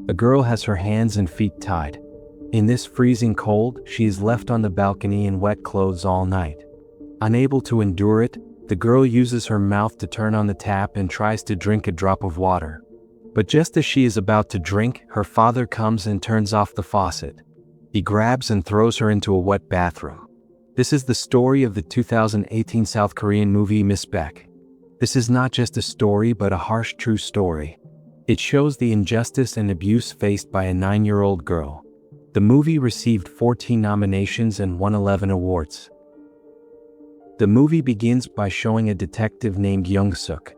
A girl has her hands and feet tied. In this freezing cold, she is left on the balcony in wet clothes all night. Unable to endure it, the girl uses her mouth to turn on the tap and tries to drink a drop of water. But just as she is about to drink, her father comes and turns off the faucet. He grabs and throws her into a wet bathroom. This is the story of the 2018 South Korean movie Miss Baek. This is not just a story but a harsh true story. It shows the injustice and abuse faced by a 9-year-old girl. The movie received 14 nominations and won 11 awards. The movie begins by showing a detective named Young-suk.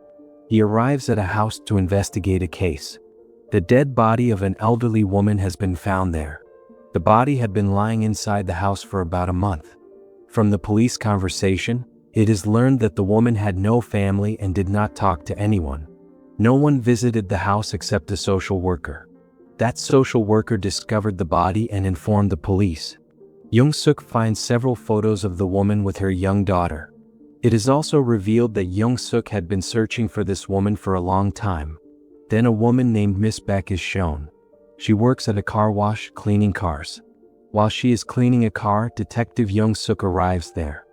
He arrives at a house to investigate a case. The dead body of an elderly woman has been found there. The body had been lying inside the house for about a month. From the police conversation, it is learned that the woman had no family and did not talk to anyone. No one visited the house except a social worker. That social worker discovered the body and informed the police. Young-suk finds several photos of the woman with her young daughter. It is also revealed that Young-suk had been searching for this woman for a long time. Then a woman named Miss Baek is shown. She works at a car wash cleaning cars. While she is cleaning a car, Detective Young-suk arrives there.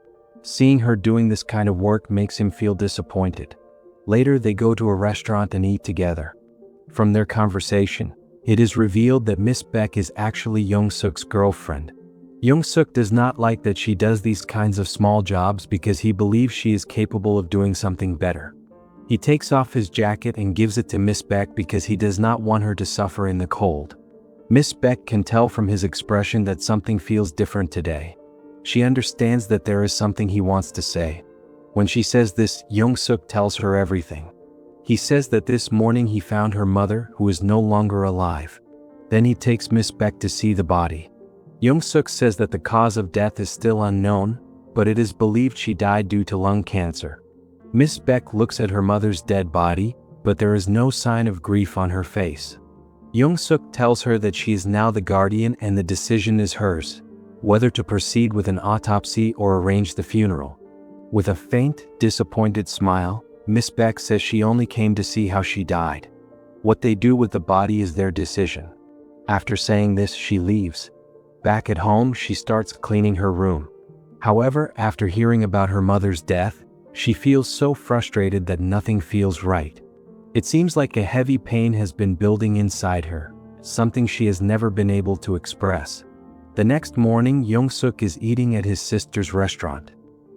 Seeing her doing this kind of work makes him feel disappointed. Later they go to a restaurant and eat together. From their conversation, it is revealed that Miss Baek is actually Young-suk's girlfriend. Young-suk does not like that she does these kinds of small jobs because he believes she is capable of doing something better. He takes off his jacket and gives it to Miss Baek because he does not want her to suffer in the cold. Miss Baek can tell from his expression that something feels different today. She understands that there is something he wants to say. When she says this, Young-suk tells her everything. He says that this morning he found her mother, who is no longer alive. Then he takes Miss Baek to see the body. Young-suk says that the cause of death is still unknown, but it is believed she died due to lung cancer. Miss Baek looks at her mother's dead body, but there is no sign of grief on her face. Young-suk tells her that she is now the guardian and the decision is hers, whether to proceed with an autopsy or arrange the funeral. With a faint, disappointed smile, Miss Baek says she only came to see how she died. What they do with the body is their decision. After saying this, she leaves. Back at home, she starts cleaning her room. However, after hearing about her mother's death, she feels so frustrated that nothing feels right. It seems like a heavy pain has been building inside her, something she has never been able to express. The next morning, Young-suk is eating at his sister's restaurant.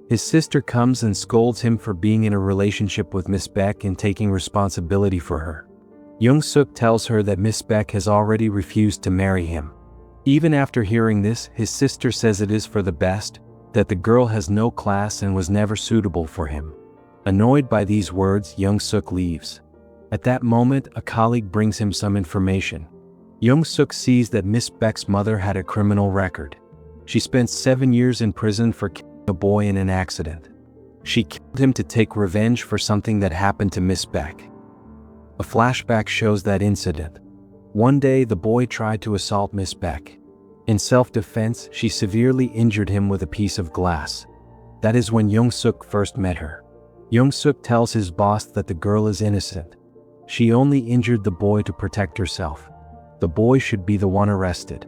His sister comes and scolds him for being in a relationship with Miss Baek and taking responsibility for her. Young-suk tells her that Miss Baek has already refused to marry him. Even after hearing this, his sister says it is for the best, that the girl has no class and was never suitable for him. Annoyed by these words, Young-suk leaves. At that moment, a colleague brings him some information. Young-suk sees that Miss Baek's mother had a criminal record. She spent 7 years in prison for killing a boy in an accident. She killed him to take revenge for something that happened to Miss Baek. A flashback shows that incident. One day, the boy tried to assault Miss Baek. In self-defense, she severely injured him with a piece of glass. That is when Young-suk first met her. Young-suk tells his boss that the girl is innocent. She only injured the boy to protect herself. The boy should be the one arrested.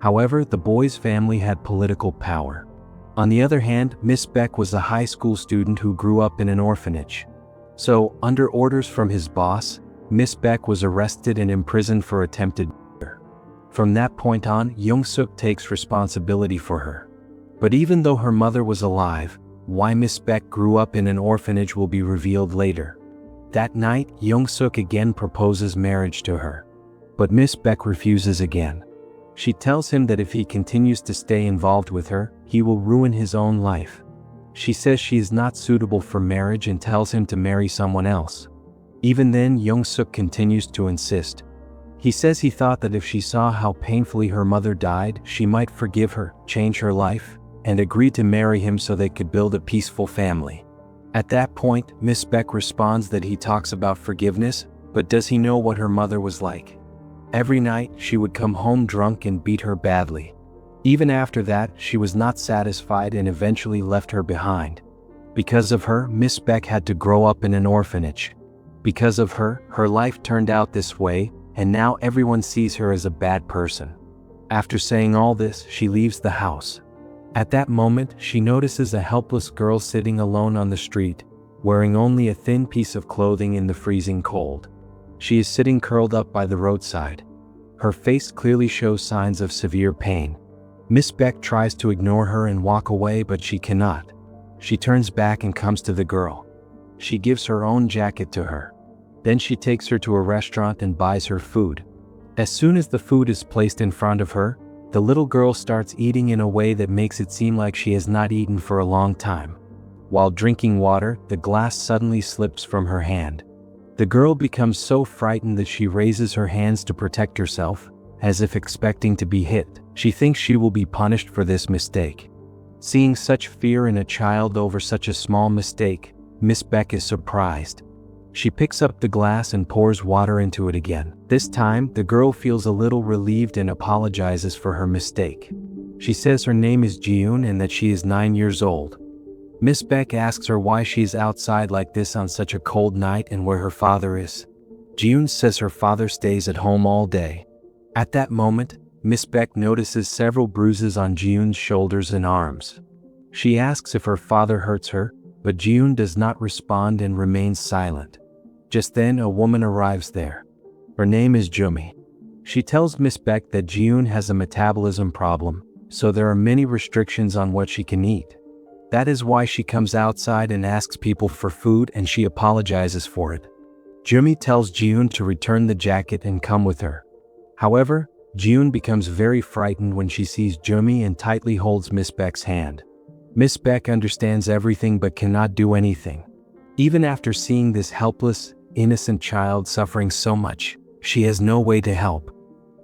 However, the boy's family had political power. On the other hand, Miss Baek was a high school student who grew up in an orphanage. So, under orders from his boss, Miss Baek was arrested and imprisoned for attempted murder. From that point on, Young-suk takes responsibility for her. But even though her mother was alive, why Miss Baek grew up in an orphanage will be revealed later. That night, Young-suk again proposes marriage to her. But Miss Baek refuses again. She tells him that if he continues to stay involved with her, he will ruin his own life. She says she is not suitable for marriage and tells him to marry someone else. Even then, Young-suk continues to insist. He says he thought that if she saw how painfully her mother died, she might forgive her, change her life, and agree to marry him so they could build a peaceful family. At that point, Miss Baek responds that he talks about forgiveness, but does he know what her mother was like? Every night, she would come home drunk and beat her badly. Even after that, she was not satisfied and eventually left her behind. Because of her, Miss Baek had to grow up in an orphanage. Because of her, her life turned out this way, and now everyone sees her as a bad person. After saying all this, she leaves the house. At that moment, she notices a helpless girl sitting alone on the street, wearing only a thin piece of clothing in the freezing cold. She is sitting curled up by the roadside. Her face clearly shows signs of severe pain. Miss Baek tries to ignore her and walk away, but she cannot. She turns back and comes to the girl. She gives her own jacket to her. Then she takes her to a restaurant and buys her food. As soon as the food is placed in front of her, the little girl starts eating in a way that makes it seem like she has not eaten for a long time. While drinking water, the glass suddenly slips from her hand. The girl becomes so frightened that she raises her hands to protect herself, as if expecting to be hit. She thinks she will be punished for this mistake. Seeing such fear in a child over such a small mistake, Miss Baek is surprised. She picks up the glass and pours water into it again. This time, the girl feels a little relieved and apologizes for her mistake. She says her name is Jiyoon and that she is 9 years old. Miss Baek asks her why she's outside like this on such a cold night and where her father is. Jiyoon says her father stays at home all day. At that moment, Miss Baek notices several bruises on Jiyoon's shoulders and arms. She asks if her father hurts her, but Jiyoon does not respond and remains silent. Just then, a woman arrives there. Her name is Jumi. She tells Miss Baek that Jiyoon has a metabolism problem, so there are many restrictions on what she can eat. That is why she comes outside and asks people for food, and she apologizes for it. Jumi tells Jiyoon to return the jacket and come with her. However, Jiyoon becomes very frightened when she sees Jumi and tightly holds Miss Baek's hand. Miss Baek understands everything but cannot do anything. Even after seeing this helpless, innocent child suffering so much, she has no way to help.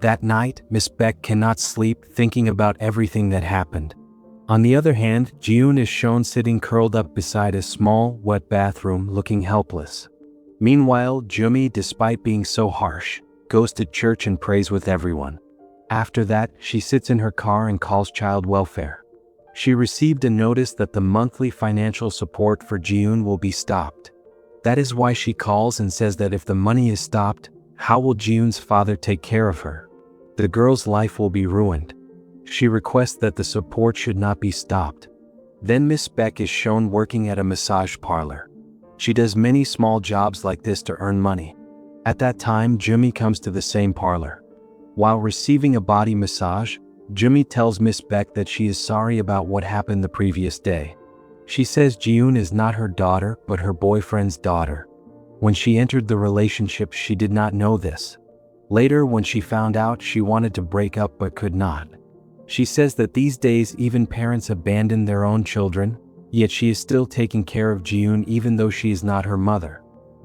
That night, Miss Baek cannot sleep, thinking about everything that happened. On the other hand, Jiyoon is shown sitting curled up beside a small, wet bathroom, looking helpless. Meanwhile, Jumi, despite being so harsh, goes to church and prays with everyone. After that, she sits in her car and calls child welfare. She received a notice that the monthly financial support for Jiyoon will be stopped. That is why she calls and says that if the money is stopped, how will Jiyoon's father take care of her? The girl's life will be ruined. She requests that the support should not be stopped. Then Miss Baek is shown working at a massage parlor. She does many small jobs like this to earn money. At that time, Jumi comes to the same parlor. While receiving a body massage, Jumi tells Miss Baek that she is sorry about what happened the previous day. She says Jiyoon is not her daughter, but her boyfriend's daughter. When she entered the relationship, she did not know this. Later, when she found out, she wanted to break up but could not. She says that these days even parents abandon their own children, yet she is still taking care of Jiyoon even though she is not her mother.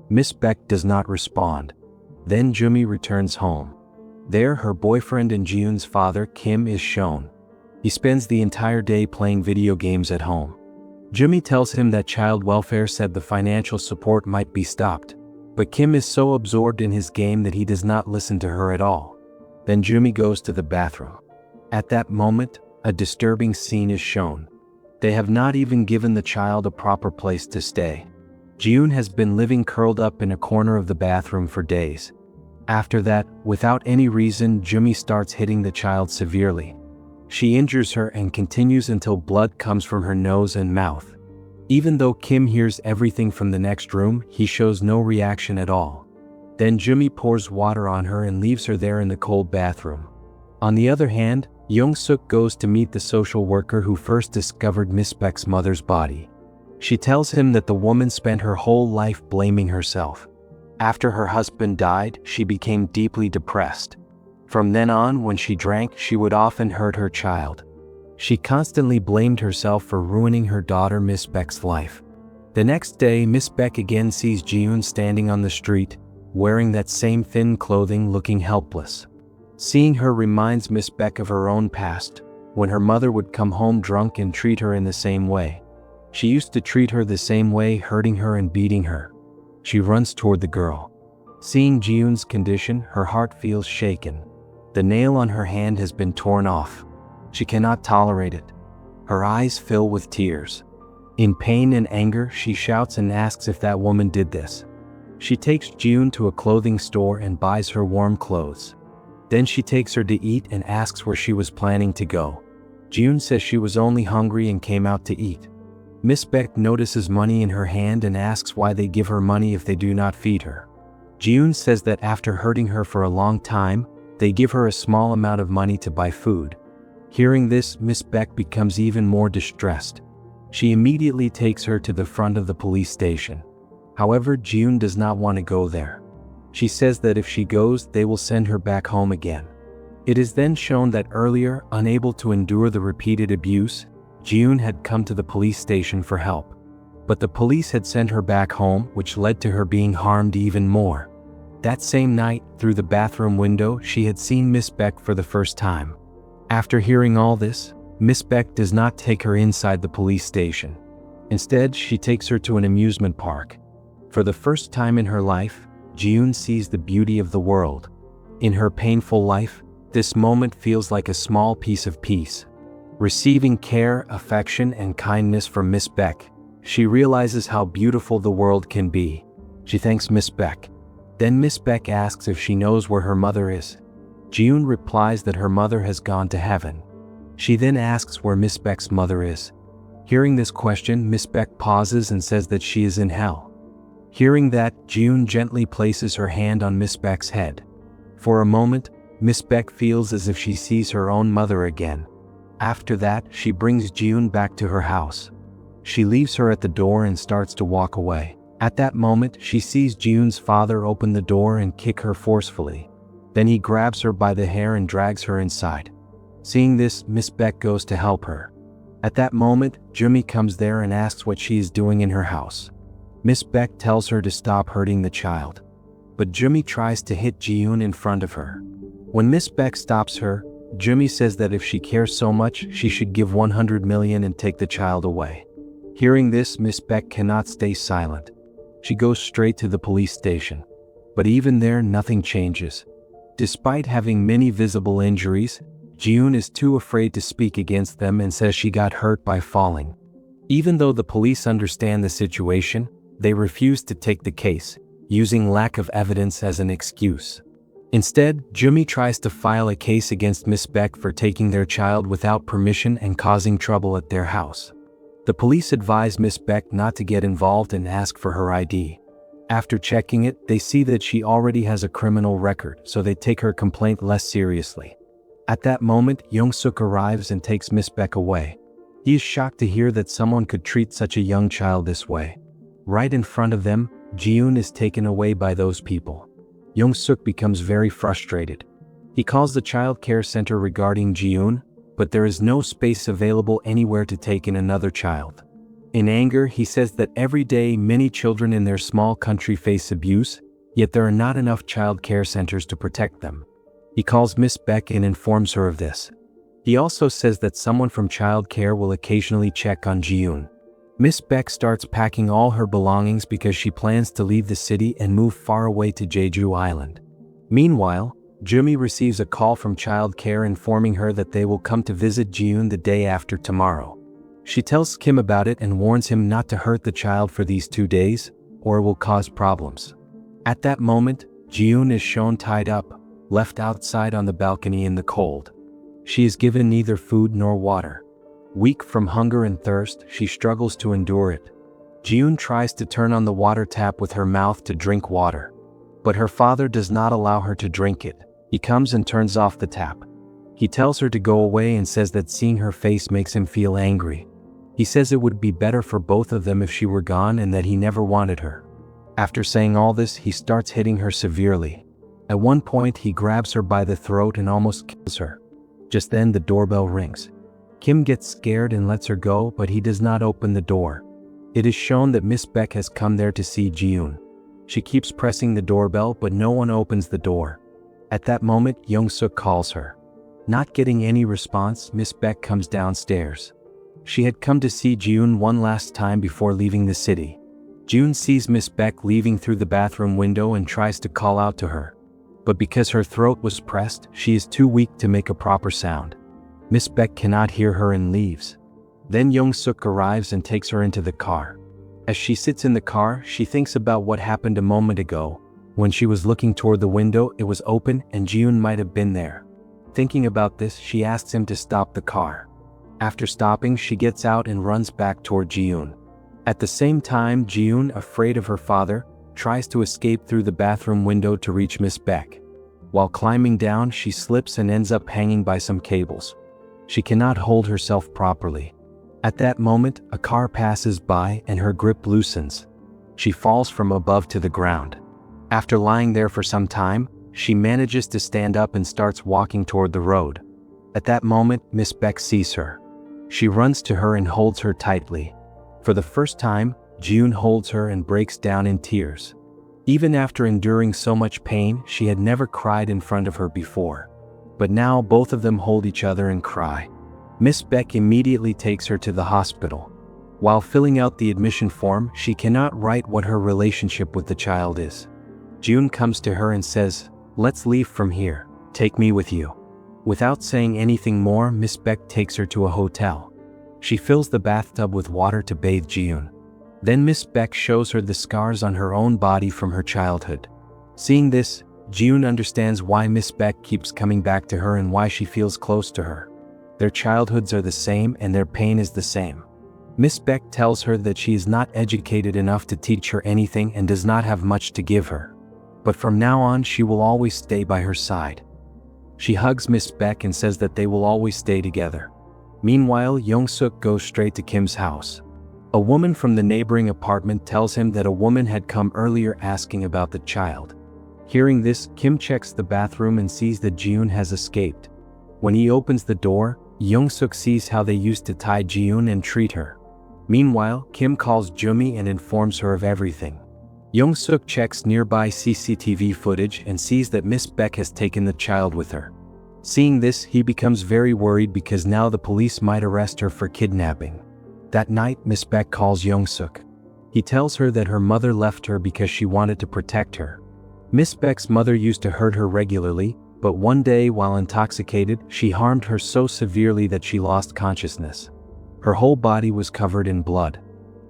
Miss Baek does not respond. Then Jumi returns home. There, her boyfriend and Jiyoon's father, Kim, is shown. He spends the entire day playing video games at home. Jumi tells him that child welfare said the financial support might be stopped, but Kim is so absorbed in his game that he does not listen to her at all. Then Jumi goes to the bathroom. At that moment, a disturbing scene is shown. They have not even given the child a proper place to stay. Jiyoon has been living curled up in a corner of the bathroom for days. After that, without any reason, Jumi starts hitting the child severely. She injures her and continues until blood comes from her nose and mouth. Even though Kim hears everything from the next room, he shows no reaction at all. Then Jumi pours water on her and leaves her there in the cold bathroom. On the other hand, Young-suk goes to meet the social worker who first discovered Miss Baek's mother's body. She tells him that the woman spent her whole life blaming herself. After her husband died, she became deeply depressed. From then on, when she drank, she would often hurt her child. She constantly blamed herself for ruining her daughter Miss Baek's life. The next day, Miss Baek again sees Jiyoon standing on the street, wearing that same thin clothing, looking helpless. Seeing her reminds Miss Baek of her own past, when her mother would come home drunk and treat her in the same way. She used to treat her the same way, hurting her and beating her. She runs toward the girl. Seeing Jiyoon's condition, her heart feels shaken. The nail on her hand has been torn off. She cannot tolerate it. Her eyes fill with tears. In pain and anger, she shouts and asks if that woman did this. She takes June to a clothing store and buys her warm clothes. Then she takes her to eat and asks where she was planning to go. June says she was only hungry and came out to eat. Miss Baek notices money in her hand and asks why they give her money if they do not feed her. June says that after hurting her for a long time, they give her a small amount of money to buy food. Hearing this, Miss Baek becomes even more distressed. She immediately takes her to the front of the police station. However, June does not want to go there. She says that if she goes, they will send her back home again. It is then shown that earlier, unable to endure the repeated abuse, June had come to the police station for help. But the police had sent her back home, which led to her being harmed even more. That same night, through the bathroom window, she had seen Miss Baek for the first time. After hearing all this, Miss Baek does not take her inside the police station. Instead, she takes her to an amusement park. For the first time in her life, June sees the beauty of the world. In her painful life, this moment feels like a small piece of peace. Receiving care, affection, and kindness from Miss Baek, she realizes how beautiful the world can be. She thanks Miss Baek. Then Miss Baek asks if she knows where her mother is. June replies that her mother has gone to heaven. She then asks where Miss Baek's mother is. Hearing this question, Miss Baek pauses and says that she is in hell. Hearing that, June gently places her hand on Miss Baek's head. For a moment, Miss Baek feels as if she sees her own mother again. After that, she brings June back to her house. She leaves her at the door and starts to walk away. At that moment, she sees June's father open the door and kick her forcefully. Then he grabs her by the hair and drags her inside. Seeing this, Miss Baek goes to help her. At that moment, Jumi comes there and asks what she is doing in her house. Miss Baek tells her to stop hurting the child. But Jumi tries to hit June in front of her. When Miss Baek stops her, Jumi says that if she cares so much, she should give 100 million and take the child away. Hearing this, Miss Baek cannot stay silent. She goes straight to the police station. But even there, nothing changes. Despite having many visible injuries, June is too afraid to speak against them and says she got hurt by falling. Even though the police understand the situation, they refuse to take the case, using lack of evidence as an excuse. Instead, Jumi tries to file a case against Miss Baek for taking their child without permission and causing trouble at their house. The police advise Miss Baek not to get involved and ask for her ID. After checking it, they see that she already has a criminal record, so they take her complaint less seriously. At that moment, Young-suk arrives and takes Miss Baek away. He is shocked to hear that someone could treat such a young child this way. Right in front of them, June is taken away by those people. Young-suk becomes very frustrated. He calls the child care center regarding June, but there is no space available anywhere to take in another child. In anger, he says that every day many children in their small country face abuse, yet there are not enough child care centers to protect them. He calls Miss Baek and informs her of this. He also says that someone from child care will occasionally check on June. Miss Baek starts packing all her belongings because she plans to leave the city and move far away to Jeju Island. Meanwhile, Jumi receives a call from child care informing her that they will come to visit June the day after tomorrow. She tells Kim about it and warns him not to hurt the child for these 2 days, or it will cause problems. At that moment, June is shown tied up, left outside on the balcony in the cold. She is given neither food nor water. Weak from hunger and thirst, she struggles to endure it. June tries to turn on the water tap with her mouth to drink water. But her father does not allow her to drink it. He comes and turns off the tap. He tells her to go away and says that seeing her face makes him feel angry. He says it would be better for both of them if she were gone and that he never wanted her. After saying all this, he starts hitting her severely. At one point, he grabs her by the throat and almost kills her. Just then, the doorbell rings. Kim gets scared and lets her go, but he does not open the door. It is shown that Miss Baek has come there to see June. She keeps pressing the doorbell, but no one opens the door. At that moment, Young-suk calls her. Not getting any response, Miss Baek comes downstairs. She had come to see June one last time before leaving the city. June sees Miss Baek leaving through the bathroom window and tries to call out to her. But because her throat was pressed, she is too weak to make a proper sound. Miss Baek cannot hear her and leaves. Then Young-suk arrives and takes her into the car. As she sits in the car, she thinks about what happened a moment ago. When she was looking toward the window, it was open and Ji-yoon might have been there. Thinking about this, she asks him to stop the car. After stopping, she gets out and runs back toward Ji-yoon. At the same time, Ji-yoon, afraid of her father, tries to escape through the bathroom window to reach Miss Baek. While climbing down, she slips and ends up hanging by some cables. She cannot hold herself properly. At that moment, a car passes by and her grip loosens. She falls from above to the ground. After lying there for some time, she manages to stand up and starts walking toward the road. At that moment, Miss Baek sees her. She runs to her and holds her tightly. For the first time, Ji-yoon holds her and breaks down in tears. Even after enduring so much pain, she had never cried in front of her before. But now both of them hold each other and cry. Miss Baek immediately takes her to the hospital. While filling out the admission form, she cannot write what her relationship with the child is. Ji-yoon comes to her and says, "Let's leave from here. Take me with you." Without saying anything more, Miss Baek takes her to a hotel. She fills the bathtub with water to bathe Ji-yoon. Then Miss Baek shows her the scars on her own body from her childhood. Seeing this, Ji-yoon understands why Miss Baek keeps coming back to her and why she feels close to her. Their childhoods are the same and their pain is the same. Miss Baek tells her that she is not educated enough to teach her anything and does not have much to give her. But from now on, she will always stay by her side. She hugs Miss Baek and says that they will always stay together. Meanwhile, Young-suk goes straight to Kim's house. A woman from the neighboring apartment tells him that a woman had come earlier asking about the child. Hearing this, Kim checks the bathroom and sees that Ji-yoon has escaped. When he opens the door, Young-suk sees how they used to tie Ji-yoon and treat her. Meanwhile, Kim calls Jumi and informs her of everything. Young-suk checks nearby CCTV footage and sees that Miss Baek has taken the child with her. Seeing this, he becomes very worried because now the police might arrest her for kidnapping. That night, Miss Baek calls Young-suk. He tells her that her mother left her because she wanted to protect her. Miss Baek's mother used to hurt her regularly, but one day while intoxicated, she harmed her so severely that she lost consciousness. Her whole body was covered in blood.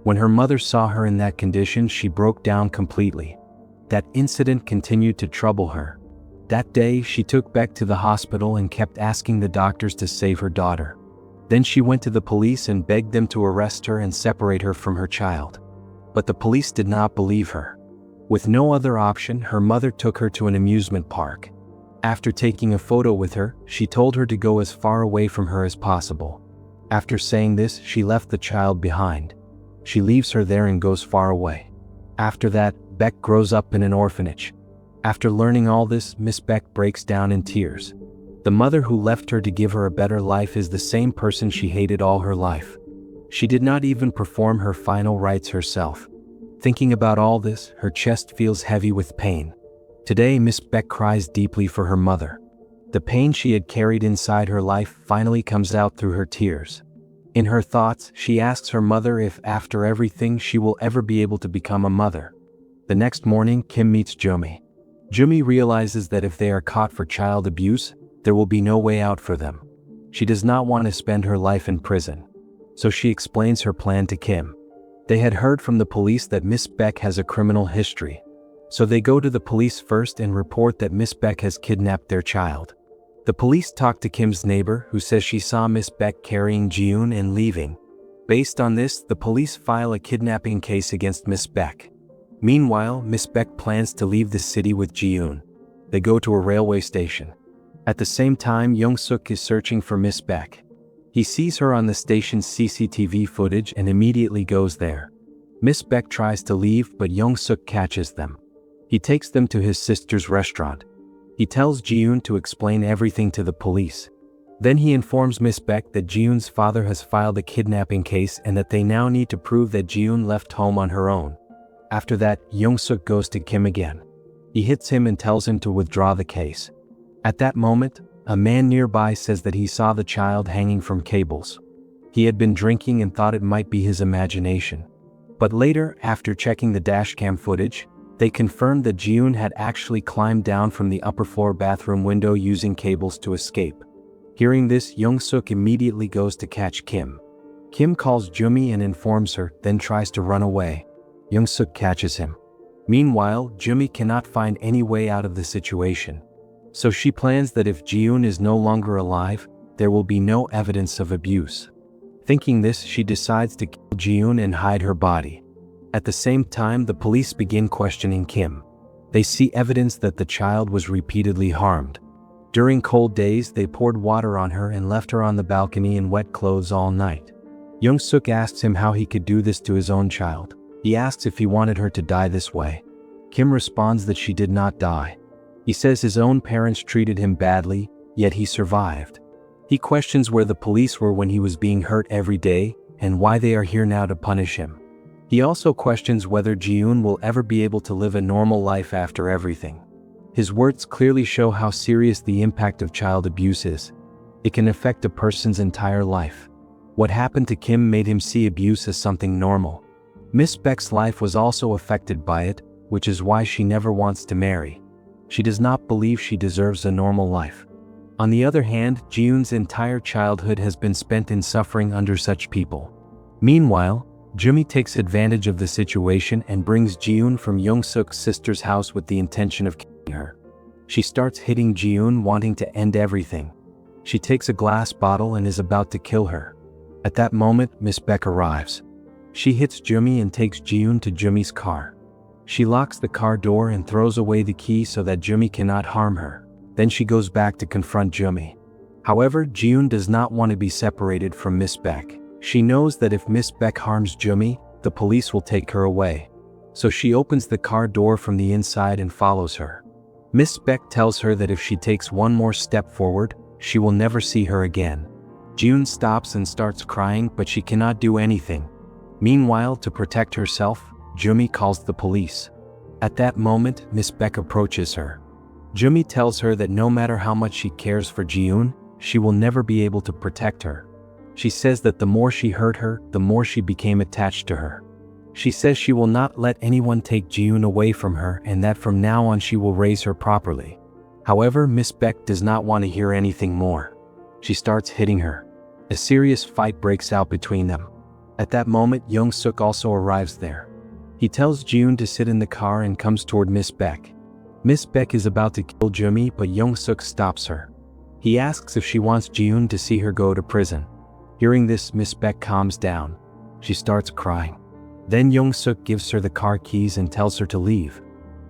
When her mother saw her in that condition, she broke down completely. That incident continued to trouble her. That day, she took Baek to the hospital and kept asking the doctors to save her daughter. Then she went to the police and begged them to arrest her and separate her from her child. But the police did not believe her. With no other option, her mother took her to an amusement park. After taking a photo with her, she told her to go as far away from her as possible. After saying this, she left the child behind. She leaves her there and goes far away. After that, Baek grows up in an orphanage. After learning all this, Miss Baek breaks down in tears. The mother who left her to give her a better life is the same person she hated all her life. She did not even perform her final rites herself. Thinking about all this, her chest feels heavy with pain. Today, Miss Baek cries deeply for her mother. The pain she had carried inside her life finally comes out through her tears. In her thoughts, she asks her mother if, after everything, she will ever be able to become a mother. The next morning, Kim meets Jumi. Jumi realizes that if they are caught for child abuse, there will be no way out for them. She does not want to spend her life in prison. So she explains her plan to Kim. They had heard from the police that Miss Baek has a criminal history. So they go to the police first and report that Miss Baek has kidnapped their child. The police talk to Kim's neighbor, who says she saw Miss Baek carrying Ji-yoon and leaving. Based on this, the police file a kidnapping case against Miss Baek. Meanwhile, Miss Baek plans to leave the city with Ji-yoon. They go to a railway station. At the same time, Young-suk is searching for Miss Baek. He sees her on the station's CCTV footage and immediately goes there. Miss Baek tries to leave, but Young-suk catches them. He takes them to his sister's restaurant. He tells Ji-yoon to explain everything to the police. Then he informs Miss Baek that Ji-yoon's father has filed a kidnapping case and that they now need to prove that Ji-yoon left home on her own. After that, Young-suk goes to Kim again. He hits him and tells him to withdraw the case. At that moment, a man nearby says that he saw the child hanging from cables. He had been drinking and thought it might be his imagination. But later, after checking the dashcam footage, they confirmed that Ji-yoon had actually climbed down from the upper floor bathroom window using cables to escape. Hearing this, Young-suk immediately goes to catch Kim. Kim calls Jumi and informs her, then tries to run away. Young-suk catches him. Meanwhile, Jumi cannot find any way out of the situation. So she plans that if Ji-yoon is no longer alive, there will be no evidence of abuse. Thinking this, she decides to kill Ji-yoon and hide her body. At the same time, the police begin questioning Kim. They see evidence that the child was repeatedly harmed. During cold days, they poured water on her and left her on the balcony in wet clothes all night. Young-suk asks him how he could do this to his own child. He asks if he wanted her to die this way. Kim responds that she did not die. He says his own parents treated him badly, yet he survived. He questions where the police were when he was being hurt every day, and why they are here now to punish him. He also questions whether Ji-yoon will ever be able to live a normal life after everything. His words clearly show how serious the impact of child abuse is. It can affect a person's entire life. What happened to Kim made him see abuse as something normal. Miss Baek's life was also affected by it, which is why she never wants to marry. She does not believe she deserves a normal life. On the other hand, Ji-yoon's entire childhood has been spent in suffering under such people. Meanwhile, Jumi takes advantage of the situation and brings Ji-yoon from Young-suk's sister's house with the intention of killing her. She starts hitting Ji-yoon, wanting to end everything. She takes a glass bottle and is about to kill her. At that moment, Miss Baek arrives. She hits Jumi and takes Ji-yoon to Jumi's car. She locks the car door and throws away the key so that Jumi cannot harm her. Then she goes back to confront Jumi. However, Ji-yoon does not want to be separated from Miss Baek. She knows that if Miss Baek harms Jumi, the police will take her away. So she opens the car door from the inside and follows her. Miss Baek tells her that if she takes one more step forward, she will never see her again. Ji-yoon stops and starts crying, but she cannot do anything. Meanwhile, to protect herself, Jumi calls the police. At that moment, Miss Baek approaches her. Jumi tells her that no matter how much she cares for Ji-yoon, she will never be able to protect her. She says that the more she hurt her, the more she became attached to her. She says she will not let anyone take Ji-yoon away from her and that from now on she will raise her properly. However, Miss Baek does not want to hear anything more. She starts hitting her. A serious fight breaks out between them. At that moment, Young-suk also arrives there. He tells Ji-yoon to sit in the car and comes toward Miss Baek. Miss Baek is about to kill Jumi, but Young-suk stops her. He asks if she wants Ji-yoon to see her go to prison. Hearing this, Miss Baek calms down. She starts crying. Then Young-suk gives her the car keys and tells her to leave.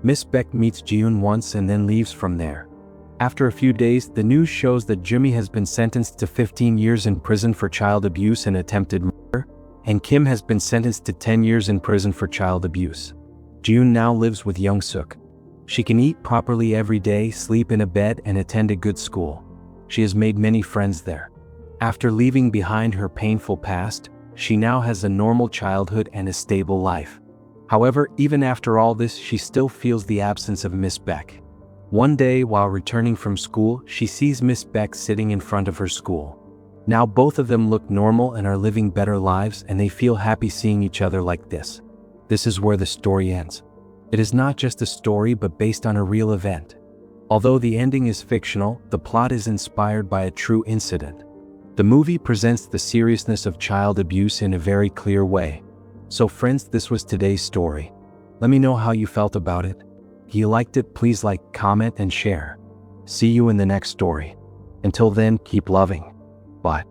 Miss Baek meets Ji-yoon once and then leaves from there. After a few days, the news shows that Jumi has been sentenced to 15 years in prison for child abuse and attempted murder, and Kim has been sentenced to 10 years in prison for child abuse. Ji-yoon now lives with Young-suk. She can eat properly every day, sleep in a bed, and attend a good school. She has made many friends there. After leaving behind her painful past, she now has a normal childhood and a stable life. However, even after all this, she still feels the absence of Miss Baek. One day, while returning from school, she sees Miss Baek sitting in front of her school. Now both of them look normal and are living better lives, and they feel happy seeing each other like this. This is where the story ends. It is not just a story but based on a real event. Although the ending is fictional, the plot is inspired by a true incident. The movie presents the seriousness of child abuse in a very clear way. So friends, this was today's story. Let me know how you felt about it. If you liked it, please like, comment, and share. See you in the next story. Until then, keep loving. Bye.